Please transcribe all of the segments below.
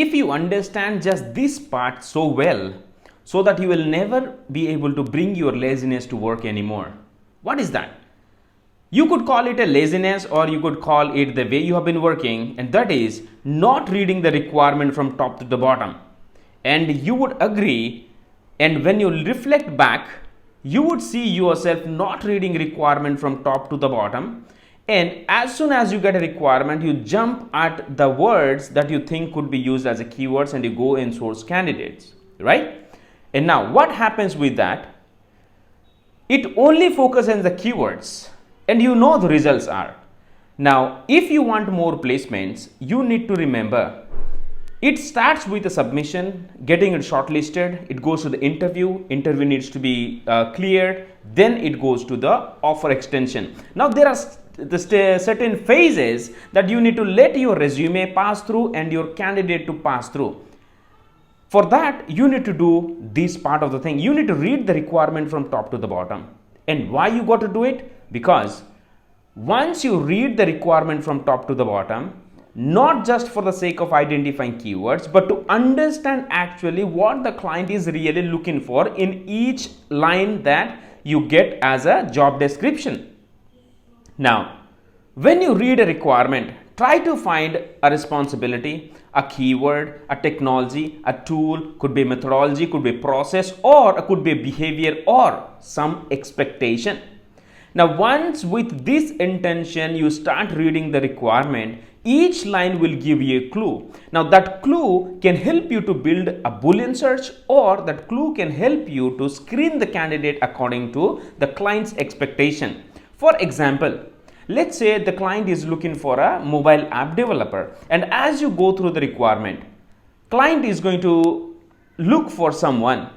if you understand just this part so well, so that you will never be able to bring your laziness to work anymore. What is that? You could call it a laziness, or you could call it the way you have been working, and that is not reading the requirement from top to the bottom. And you would agree, and when you reflect back, you would see yourself not reading requirement from top to the bottom, and as soon as you get a requirement, you jump at the words that you think could be used as a keywords, and you go and source candidates, right? And now what happens with that? It only focuses on the keywords, and you know the results are. Now, if you want more placements, you need to remember it starts with a submission, getting it shortlisted, it goes to the interview needs to be cleared, then it goes to the offer extension. Now, there are certain phases that you need to let your resume pass through and your candidate to pass through. For that, you need to do this part of the thing. You need to read the requirement from top to the bottom. And why you got to do it? Because once you read the requirement from top to the bottom, not just for the sake of identifying keywords, but to understand actually what the client is really looking for in each line that you get as a job description. Now, when you read a requirement, try to find a responsibility, a keyword, a technology, a tool, could be methodology, could be process, or could be behavior or some expectation. Now, once with this intention you start reading the requirement, each line will give you a clue. Now, that clue can help you to build a Boolean search, or that clue can help you to screen the candidate according to the client's expectation. For example, let's say the client is looking for a mobile app developer, and as you go through the requirement, client is going to look for someone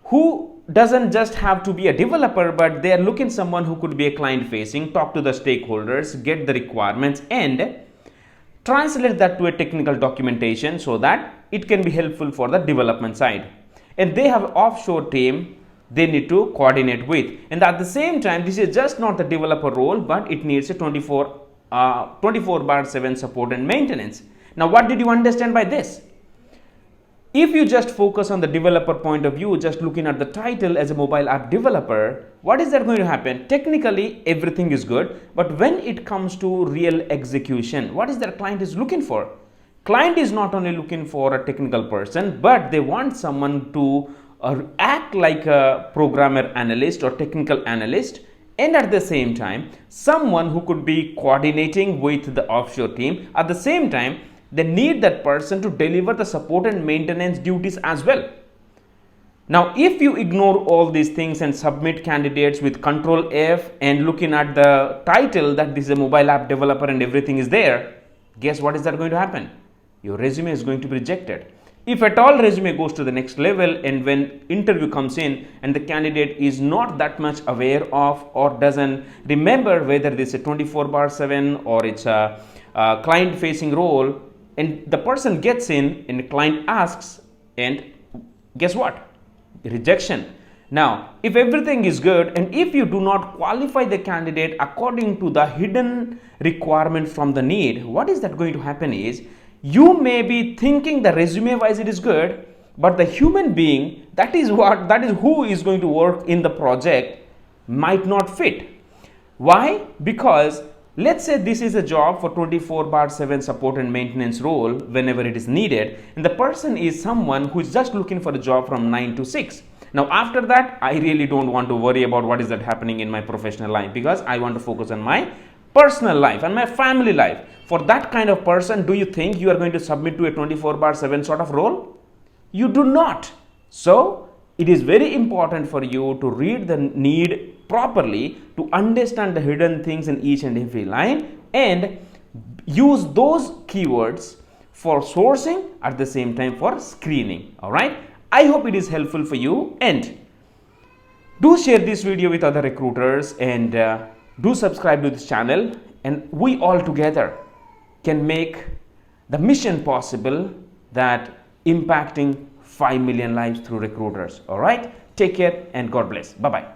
who doesn't just have to be a developer, but they are looking someone who could be a client facing, talk to the stakeholders, get the requirements and translate that to a technical documentation so that it can be helpful for the development side. And they have an offshore team they need to coordinate with, and at the same time this is just not the developer role, but it needs a 24/7 support and maintenance. Now, what did you understand by this? If you just focus on the developer point of view, just looking at the title as a mobile app developer, what is that going to happen? Technically everything is good, but when it comes to real execution, what is that client is looking for? Client is not only looking for a technical person, but they want someone to act like a programmer analyst or technical analyst, and at the same time someone who could be coordinating with the offshore team. At the same time, they need that person to deliver the support and maintenance duties as well. Now, if you ignore all these things and submit candidates with Control F and looking at the title that this is a mobile app developer and everything is there, guess what is that going to happen? Your resume is going to be rejected. If at all resume goes to the next level, and when interview comes in and the candidate is not that much aware of or doesn't remember whether this is a 24/7 or it's a client facing role, and the person gets in and the client asks, and guess what? Rejection. Now, if everything is good and if you do not qualify the candidate according to the hidden requirement from the need, what is that going to happen is, you may be thinking the resume wise it is good, but the human being, that is who is going to work in the project, might not fit. Why? Because let's say this is a job for 24/7 support and maintenance role whenever it is needed, and the person is someone who is just looking for a job from 9 to 6. Now, after that, I really don't want to worry about what is that happening in my professional life, because I want to focus on my personal life and my family life. For that kind of person, do you think you are going to submit to a 24/7 sort of role? You do not. So, it is very important for you to read the need properly, to understand the hidden things in each and every line, and use those keywords for sourcing, at the same time for screening. All right. I hope it is helpful for you, and do share this video with other recruiters, and do subscribe to this channel, and we all together can make the mission possible, that impacting 5 million lives through recruiters. All right. Take care and God bless. Bye-bye.